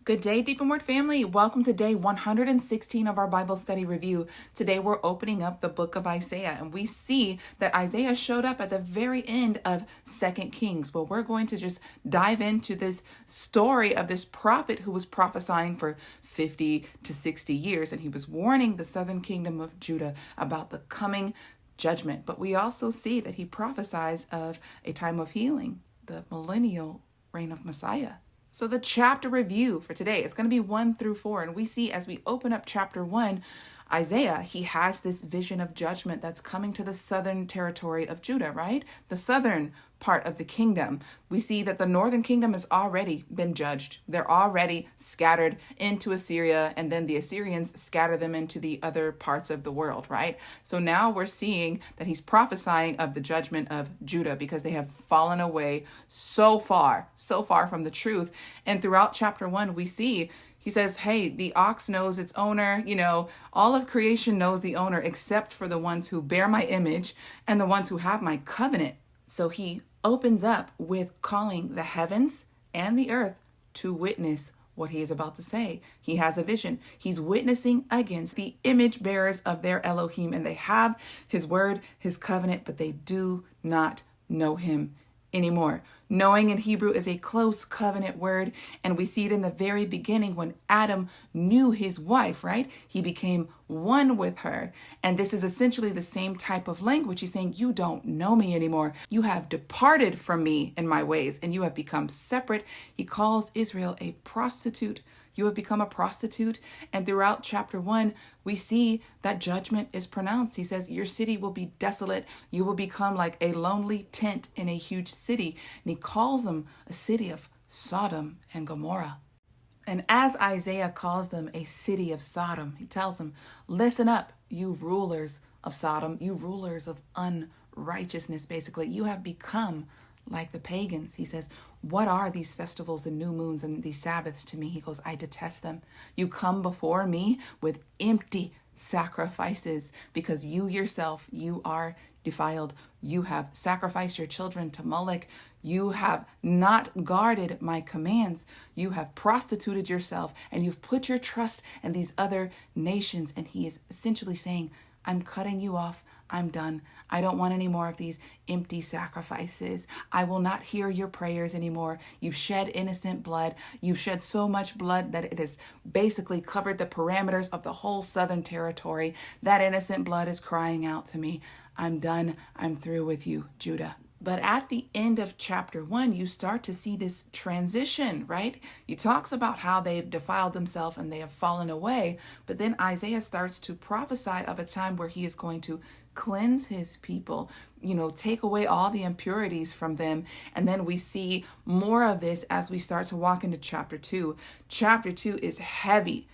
Good day, Deep and Word family. Welcome to day 116 of our Bible study review. Today we're opening up the book of Isaiah, and we see that Isaiah showed up at the very end of 2 Kings. But we're going to just dive into this story of this prophet who was prophesying for 50 to 60 years, and he was warning the southern kingdom of Judah about the coming judgment. But we also see that he prophesies of a time of healing, the millennial reign of Messiah. So the chapter review for today, it's going to be 1 through 4. And we see as we open up chapter 1, Isaiah, he has this vision of judgment that's coming to the southern territory of Judah, right? The southern part of the kingdom. We see that the northern kingdom has already been judged. They're already scattered into Assyria, and then the Assyrians scatter them into the other parts of the world, right? So now we're seeing that he's prophesying of the judgment of Judah because they have fallen away so far from the truth. And throughout chapter 1, we see he says, hey, the ox knows its owner. All of creation knows the owner except for the ones who bear my image and the ones who have my covenant. So he opens up with calling the heavens and the earth to witness what he is about to say. He has a vision. He's witnessing against the image bearers of their Elohim, and they have his word, his covenant, but they do not know him anymore. Knowing in Hebrew is a close covenant word, and we see it in the very beginning when Adam knew his wife, right? He became one with her. And this is essentially the same type of language. He's saying, you don't know me anymore. You have departed from me in my ways, and you have become separate. He calls Israel a prostitute. You have become a prostitute. And throughout chapter 1, we see that judgment is pronounced. He says, your city will be desolate. You will become like a lonely tent in a huge city. And he calls them a city of Sodom and Gomorrah. And as Isaiah calls them a city of Sodom, he tells them, listen up, you rulers of Sodom, you rulers of unrighteousness, basically. You have become like the pagans. He says, what are these festivals and new moons and these Sabbaths to me? He goes, I detest them. You come before me with empty sacrifices because you yourself, you are defiled. You have sacrificed your children to Molech. You have not guarded my commands. You have prostituted yourself and you've put your trust in these other nations. And he is essentially saying, I'm cutting you off. I'm done. I don't want any more of these empty sacrifices. I will not hear your prayers anymore. You've shed innocent blood. You've shed so much blood that it has basically covered the parameters of the whole southern territory. That innocent blood is crying out to me. I'm done. I'm through with you, Judah. But at the end of chapter 1, you start to see this transition, right? He talks about how they've defiled themselves and they have fallen away. But then Isaiah starts to prophesy of a time where he is going to cleanse his people, take away all the impurities from them. And then we see more of this as we start to walk into chapter 2. Chapter 2 is heavy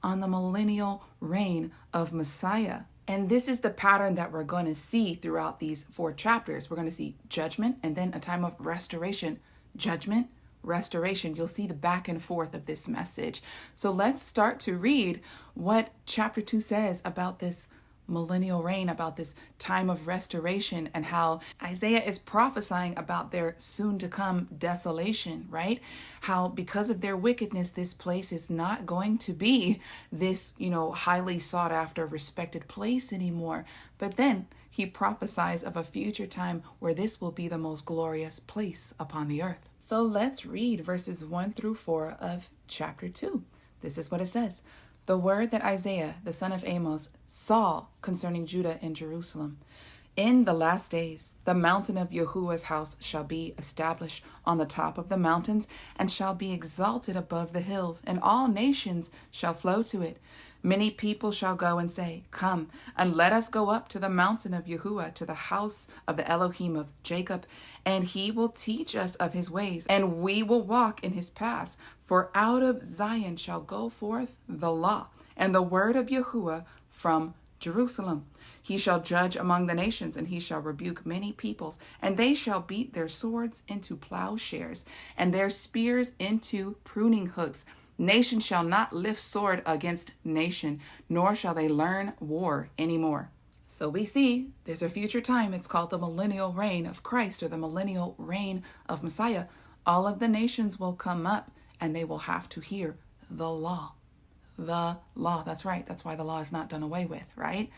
on the millennial reign of Messiah. And this is the pattern that we're going to see throughout these 4 chapters. We're going to see judgment and then a time of restoration. Judgment, restoration. You'll see the back and forth of this message. So let's start to read what chapter 2 says about this millennial reign, about this time of restoration, and how Isaiah is prophesying about their soon to come desolation, right? How because of their wickedness, this place is not going to be this, highly sought after, respected place anymore. But then he prophesies of a future time where this will be the most glorious place upon the earth. So let's read verses 1 through 4 of chapter 2. This is what it says. The word that Isaiah, the son of Amos, saw concerning Judah and Jerusalem. In the last days, the mountain of Yahuwah's house shall be established on the top of the mountains and shall be exalted above the hills, and all nations shall flow to it. Many people shall go and say, come, and let us go up to the mountain of Yahuwah, to the house of the Elohim of Jacob, and he will teach us of his ways, and we will walk in his paths. For out of Zion shall go forth the law, and the word of Yahuwah from Jerusalem. He shall judge among the nations, and he shall rebuke many peoples, and they shall beat their swords into plowshares, and their spears into pruning hooks. Nation shall not lift sword against nation, nor shall they learn war anymore. So we see there's a future time. It's called the millennial reign of Christ, or the millennial reign of Messiah. All of the nations will come up and they will have to hear the law. The law. That's right. That's why the law is not done away with, right?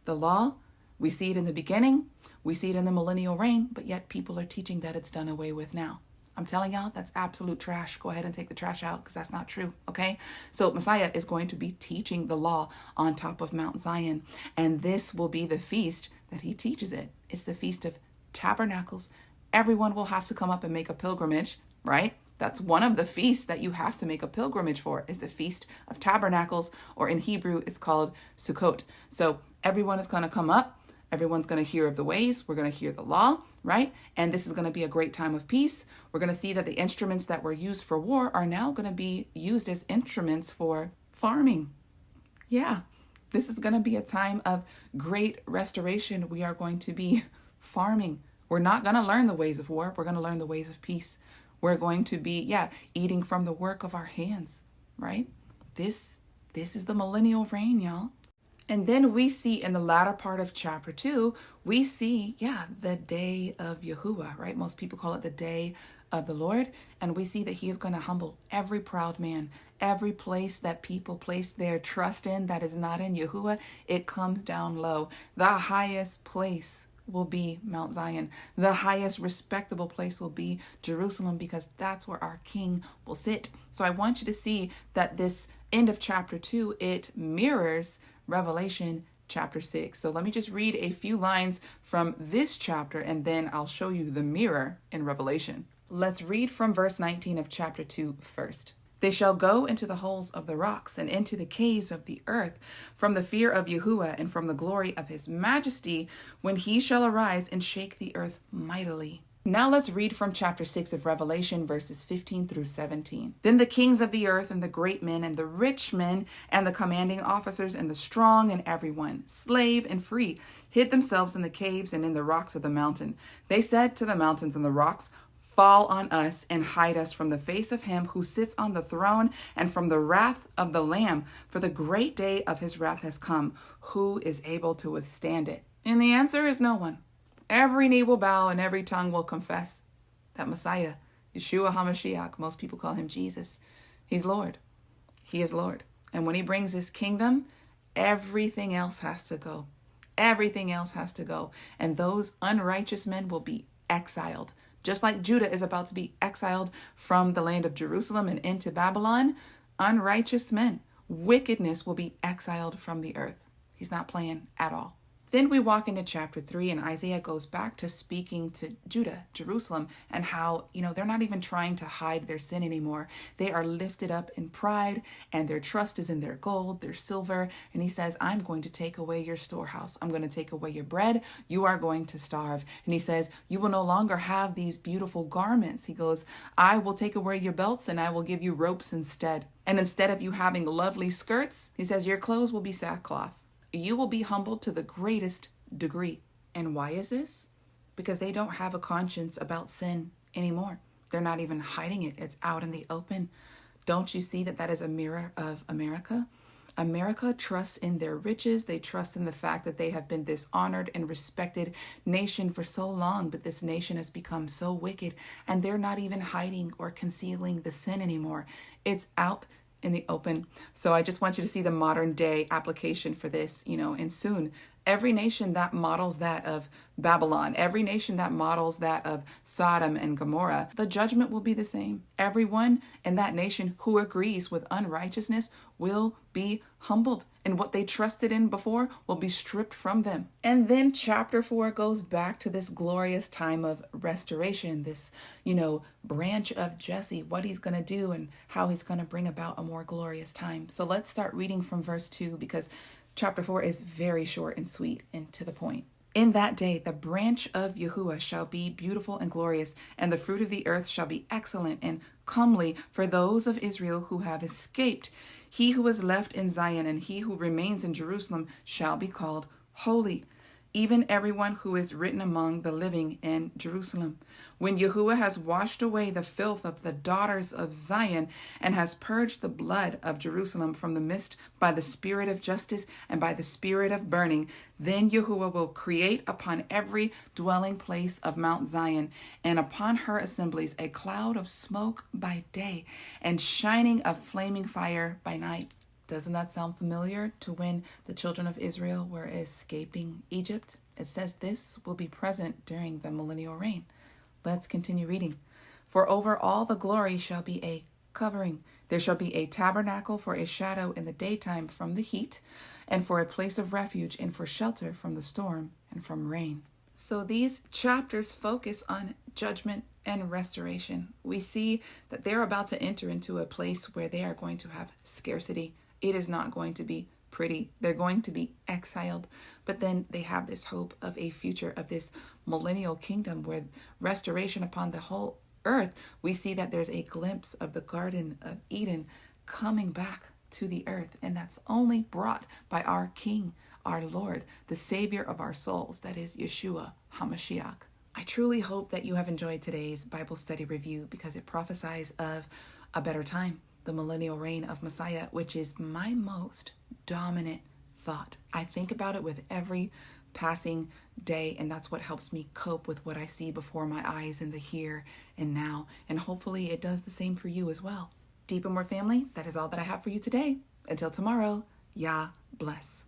The law, we see it in the beginning, we see it in the millennial reign, but yet people are teaching that it's done away with now. I'm telling y'all, that's absolute trash. Go ahead and take the trash out because that's not true, okay? So Messiah is going to be teaching the law on top of Mount Zion, and this will be the feast that he teaches it. It's the Feast of Tabernacles. Everyone will have to come up and make a pilgrimage, right? That's one of the feasts that you have to make a pilgrimage for, is the Feast of Tabernacles, or in Hebrew, it's called Sukkot. So everyone is going to come up. Everyone's going to hear of the ways. We're going to hear the law, right? And this is going to be a great time of peace. We're going to see that the instruments that were used for war are now going to be used as instruments for farming. Yeah, this is going to be a time of great restoration. We are going to be farming. We're not going to learn the ways of war. We're going to learn the ways of peace. We're going to be, eating from the work of our hands, right? This is the millennial reign, y'all. And then we see in the latter part of chapter 2, we see, the day of Yahuwah, right? Most people call it the day of the Lord. And we see that he is going to humble every proud man, every place that people place their trust in that is not in Yahuwah. It comes down low. The highest place will be Mount Zion. The highest respectable place will be Jerusalem, because that's where our king will sit. So I want you to see that this end of chapter 2, it mirrors Revelation chapter 6. So let me just read a few lines from this chapter, and then I'll show you the mirror in Revelation. Let's read from verse 19 of chapter 2 first. They shall go into the holes of the rocks and into the caves of the earth from the fear of Yahuwah and from the glory of his majesty, when he shall arise and shake the earth mightily. Now let's read from chapter 6 of Revelation, verses 15 through 17. Then the kings of the earth and the great men and the rich men and the commanding officers and the strong and everyone, slave and free, hid themselves in the caves and in the rocks of the mountain. They said to the mountains and the rocks, fall on us and hide us from the face of him who sits on the throne and from the wrath of the Lamb, for the great day of his wrath has come. Who is able to withstand it? And the answer is no one. Every knee will bow and every tongue will confess that Messiah, Yeshua HaMashiach, most people call him Jesus, he's Lord. He is Lord. And when he brings his kingdom, everything else has to go. Everything else has to go. And those unrighteous men will be exiled. Just like Judah is about to be exiled from the land of Jerusalem and into Babylon, unrighteous men, wickedness will be exiled from the earth. He's not playing at all. Then we walk into chapter 3, and Isaiah goes back to speaking to Judah, Jerusalem, and how, they're not even trying to hide their sin anymore. They are lifted up in pride, and their trust is in their gold, their silver. And he says, I'm going to take away your storehouse. I'm going to take away your bread. You are going to starve. And he says, you will no longer have these beautiful garments. He goes, I will take away your belts, and I will give you ropes instead. And instead of you having lovely skirts, he says, your clothes will be sackcloth. You will be humbled to the greatest degree. And why is this? Because they don't have a conscience about sin anymore. They're not even hiding it. It's out in the open. Don't you see that that is a mirror of America? America trusts in their riches. They trust in the fact that they have been this honored and respected nation for so long, but this nation has become so wicked, and they're not even hiding or concealing the sin anymore. It's out in the open. So I just want you to see the modern day application for this, and soon every nation that models that of Babylon, every nation that models that of Sodom and Gomorrah, the judgment will be the same. Everyone in that nation who agrees with unrighteousness will be humbled, and what they trusted in before will be stripped from them. And then chapter 4 goes back to this glorious time of restoration, this, branch of Jesse, what he's going to do and how he's going to bring about a more glorious time. So let's start reading from verse 2, because chapter 4 is very short and sweet and to the point. In that day, the branch of Yahuwah shall be beautiful and glorious, and the fruit of the earth shall be excellent and comely for those of Israel who have escaped. He who is left in Zion and he who remains in Jerusalem shall be called holy. even everyone who is written among the living in Jerusalem. When Yahuwah has washed away the filth of the daughters of Zion and has purged the blood of Jerusalem from the midst by the spirit of justice and by the spirit of burning, then Yahuwah will create upon every dwelling place of Mount Zion and upon her assemblies a cloud of smoke by day and shining of flaming fire by night. Doesn't that sound familiar to when the children of Israel were escaping Egypt? It says this will be present during the millennial reign. Let's continue reading. For over all the glory shall be a covering. There shall be a tabernacle for a shadow in the daytime from the heat, and for a place of refuge, and for shelter from the storm and from rain. So these chapters focus on judgment and restoration. We see that they're about to enter into a place where they are going to have scarcity. It is not going to be pretty. They're going to be exiled. But then they have this hope of a future of this millennial kingdom where restoration upon the whole earth. We see that there's a glimpse of the Garden of Eden coming back to the earth. And that's only brought by our King, our Lord, the Savior of our souls. That is Yeshua HaMashiach. I truly hope that you have enjoyed today's Bible study review because it prophesies of a better time, the millennial reign of Messiah, which is my most dominant thought. I think about it with every passing day, and that's what helps me cope with what I see before my eyes in the here and now. And hopefully it does the same for you as well. Deep and More family, that is all that I have for you today. Until tomorrow, Yah bless.